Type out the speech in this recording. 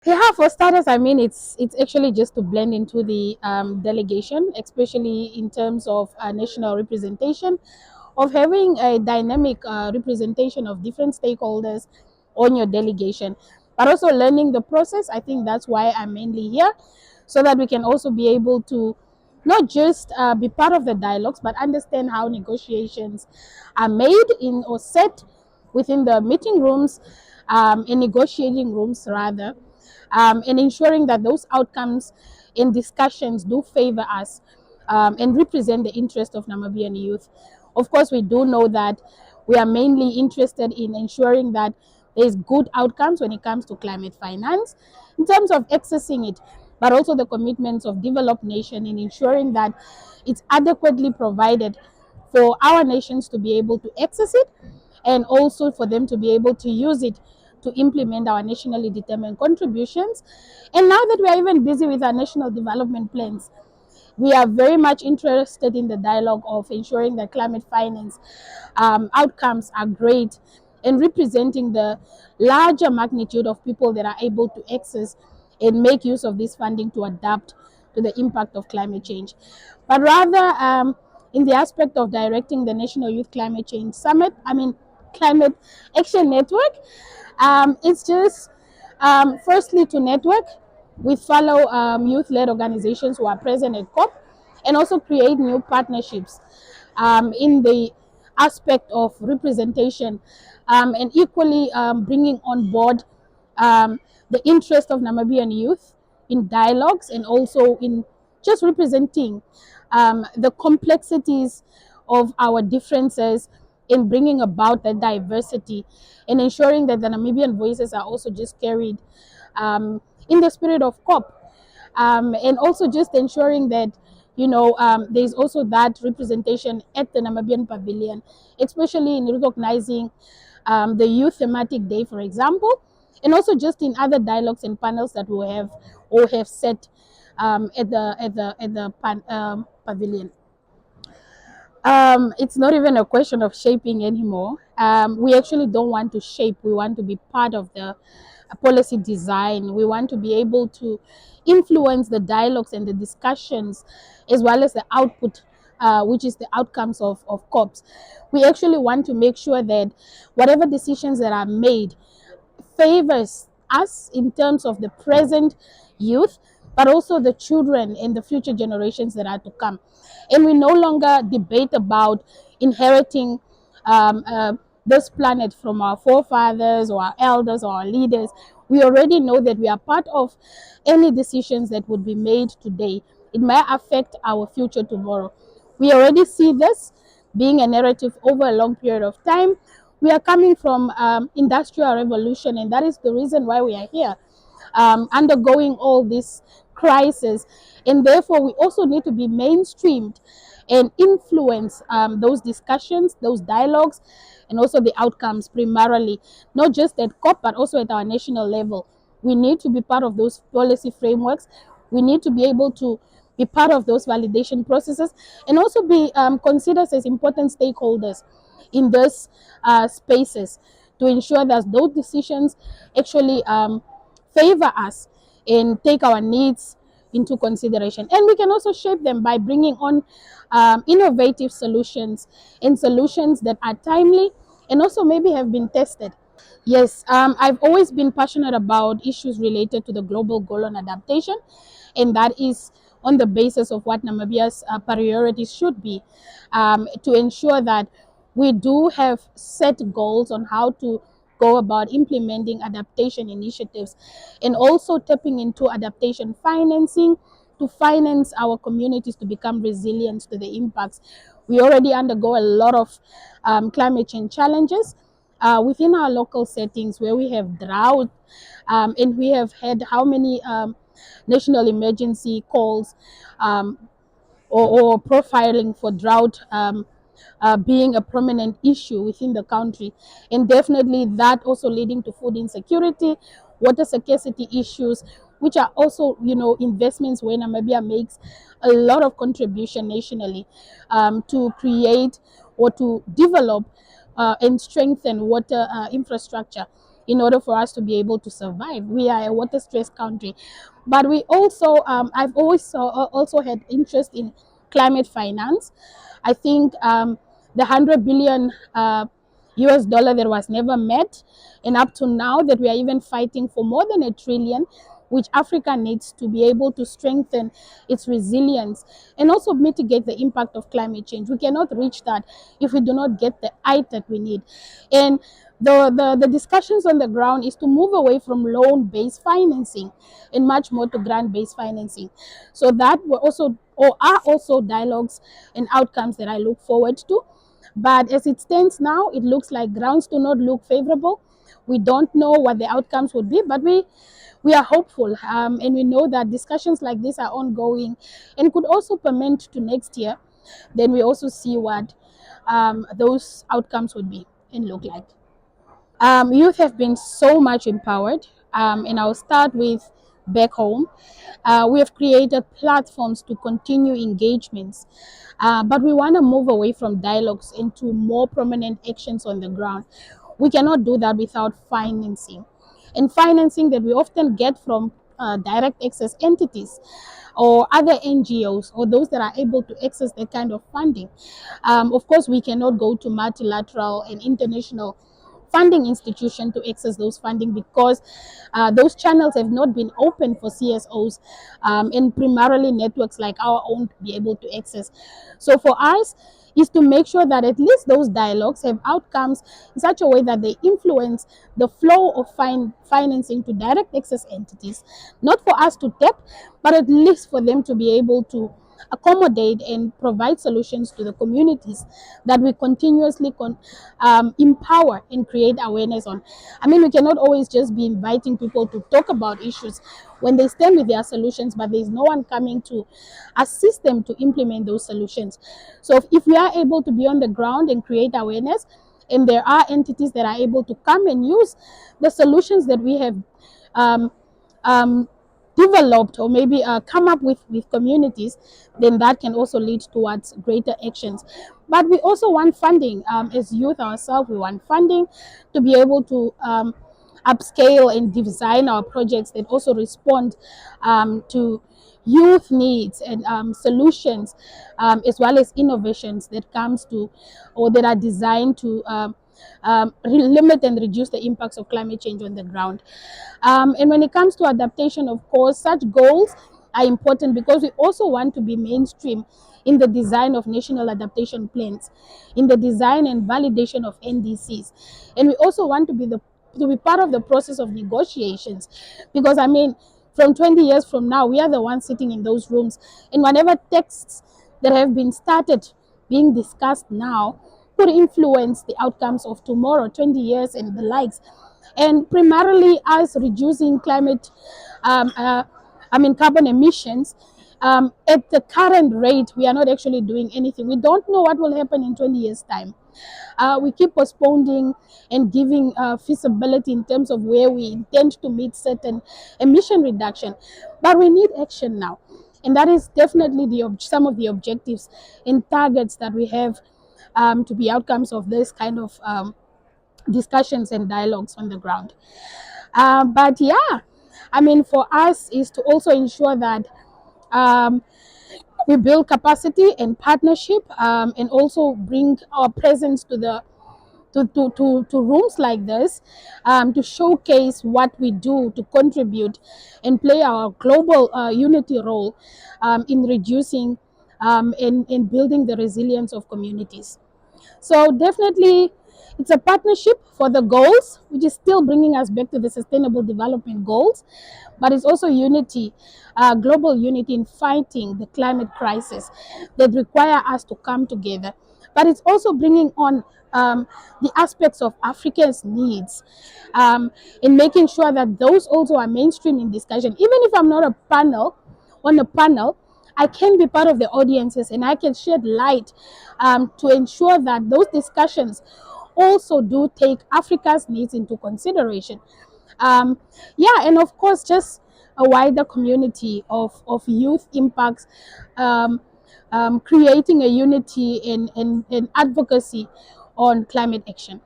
Yeah, for starters, I mean, it's actually just to blend into the delegation, especially in terms of national representation, of having a dynamic representation of different stakeholders on your delegation, but also learning the process. I think that's why I'm mainly here, so that we can also be able to not just be part of the dialogues, but understand how negotiations are made in or set within the meeting rooms, in negotiating rooms rather, and ensuring that those outcomes in discussions do favor us, and represent the interest of Namibian youth. Of course, we do know that we are mainly interested in ensuring that there's good outcomes when it comes to climate finance, in terms of accessing it, but also the commitments of developed nation in ensuring that it's adequately provided for our nations to be able to access it, and also for them to be able to use it to implement our nationally determined contributions. And now that we are even busy with our national development plans, we are very much interested in the dialogue of ensuring that climate finance outcomes are great and representing the larger magnitude of people that are able to access and make use of this funding to adapt to the impact of climate change. But rather, in the aspect of directing the National Youth Climate Change Summit, Climate Action Network, it's just firstly to network with fellow youth-led organizations who are present at COP, and also create new partnerships in the aspect of representation, and equally bringing on board the interest of Namibian youth in dialogues, and also in just representing the complexities of our differences, in bringing about that diversity, and ensuring that the Namibian voices are also just carried in the spirit of COP, and also just ensuring that there's also that representation at the Namibian Pavilion, especially in recognizing the Youth Thematic Day, for example, and also just in other dialogues and panels that we have or have set at the pavilion. It's not even a question of shaping anymore. We actually don't want to shape. We want to be part of the policy design. We want to be able to influence the dialogues and the discussions, as well as the output, which is the outcomes of COPs. We actually want to make sure that whatever decisions that are made favors us in terms of the present youth, but also the children and the future generations that are to come. And we no longer debate about inheriting this planet from our forefathers or our elders or our leaders. We already know that we are part of any decisions that would be made today. It may affect our future tomorrow. We already see this being a narrative over a long period of time. We are coming from industrial revolution, and that is the reason why we are here, undergoing all this crisis, and therefore we also need to be mainstreamed and influence those discussions, those dialogues, and also the outcomes primarily, not just at COP, but also at our national level. We need to be part of those policy frameworks. We need to be able to be part of those validation processes, and also be considered as important stakeholders in those spaces, to ensure that those decisions actually favor us and take our needs into consideration. And we can also shape them by bringing on innovative solutions, and solutions that are timely and also maybe have been tested. Yes, I've always been passionate about issues related to the global goal on adaptation, and that is on the basis of what Namibia's priorities should be, to ensure that we do have set goals on how to go about implementing adaptation initiatives, and also tapping into adaptation financing to finance our communities to become resilient to the impacts. We already undergo a lot of climate change challenges within our local settings, where we have drought, and we have had how many national emergency calls, or profiling for drought being a prominent issue within the country, and definitely that also leading to food insecurity, water scarcity issues, which are also investments where Namibia makes a lot of contribution nationally, to create or to develop and strengthen water infrastructure in order for us to be able to survive. We are a water stressed country, but we also, I've always also had interest in climate finance. I think the 100 billion US dollar that was never met, and up to now that we are even fighting for more than a trillion, which Africa needs to be able to strengthen its resilience and also mitigate the impact of climate change. We cannot reach that if we do not get the height that we need. And the discussions on the ground is to move away from loan-based financing and much more to grant-based financing. So that were also, or are also, dialogues and outcomes that I look forward to. But as it stands now, it looks like grounds do not look favorable. We don't know what the outcomes would be, but we are hopeful, and we know that discussions like this are ongoing and could also permit to next year. Then we also see what those outcomes would be and look like. Youth have been so much empowered, and I'll start with back home. We have created platforms to continue engagements, but we want to move away from dialogues into more prominent actions on the ground. We cannot do that without financing, and financing that we often get from direct access entities or other NGOs or those that are able to access that kind of funding. Of course, we cannot go to multilateral and international funding institution to access those funding because those channels have not been open for CSOs and primarily networks like our own to be able to access. So for us is to make sure that at least those dialogues have outcomes in such a way that they influence the flow of financing to direct access entities, not for us to tap, but at least for them to be able to accommodate and provide solutions to the communities that we continuously empower and create awareness on. I mean, we cannot always just be inviting people to talk about issues when they stand with their solutions, but there's no one coming to assist them to implement those solutions. So if we are able to be on the ground and create awareness, and there are entities that are able to come and use the solutions that we have um, um, developed or maybe come up with communities, then that can also lead towards greater actions. But we also want funding. As youth ourselves, we want funding to be able to upscale and design our projects that also respond to youth needs and solutions, as well as innovations that comes to or that are designed to limit and reduce the impacts of climate change on the ground. And when it comes to adaptation, of course, such goals are important because we also want to be mainstream in the design of national adaptation plans, in the design and validation of NDCs. And we also want to be part of the process of negotiations, because I mean, from 20 years from now, we are the ones sitting in those rooms, and whatever texts that have been started being discussed now could influence the outcomes of tomorrow, 20 years and the likes. And primarily us reducing climate, carbon emissions, at the current rate, we are not actually doing anything. We don't know what will happen in 20 years' time. We keep postponing and giving feasibility in terms of where we intend to meet certain emission reduction. But we need action now. And that is definitely some of the objectives and targets that we have to be outcomes of this kind of discussions and dialogues on the ground. But yeah, I mean, for us is to also ensure that um, we build capacity and partnership, and also bring our presence to the to rooms like this, to showcase what we do to contribute and play our global unity role in reducing in building the resilience of communities. So definitely, it's a partnership for the goals, which is still bringing us back to the Sustainable Development Goals, but it's also unity, global unity in fighting the climate crisis that require us to come together. But it's also bringing on the aspects of Africa's needs, in making sure that those also are mainstream in discussion. Even if I'm not on a panel, I can be part of the audiences and I can shed light to ensure that those discussions also do take Africa's needs into consideration. Um, yeah, and of course, just a wider community of youth impacts, creating a unity in advocacy on climate action.